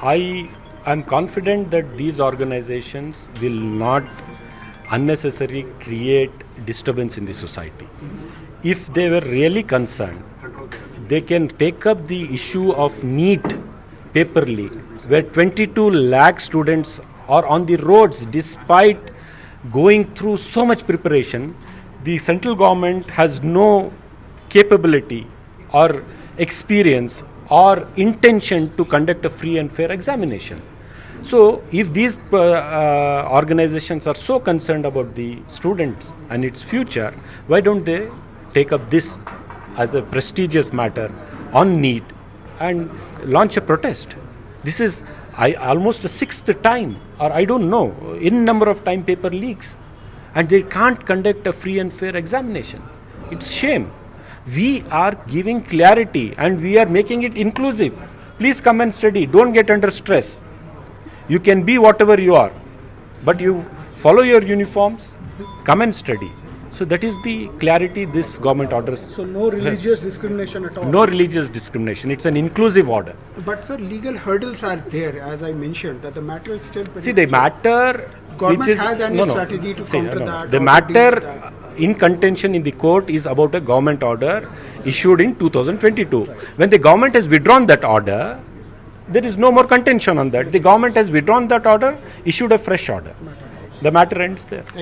I am confident that these organizations will not unnecessarily create disturbance in the society. If they were really concerned, they can take up the issue of NEET paper leak, where 22 lakh students are on the roads despite going through so much preparation. The central government has no capability or experience or intention to conduct a free and fair examination. So if these organizations are so concerned about the students and its future, why don't they take up this as a prestigious matter on NEET and launch a protest? This is almost the sixth time, or I don't know, in number of time paper leaks, and they can't conduct a free and fair examination. It's shame. We are giving clarity and we are making it inclusive. Please come and study. Don't get under stress. You can be whatever you are, but you follow your uniforms, come and study. So that is the clarity this government orders. So no religious discrimination at all? No religious discrimination. It's an inclusive order. But sir, legal hurdles are there, as I mentioned, that the matter is still... See, the matter Government which is... has any strategy to counter that? The matter in contention in the court is about a government order issued in 2022. When the government has withdrawn that order, there is no more contention on that. The government has withdrawn that order, issued a fresh order. The matter ends there.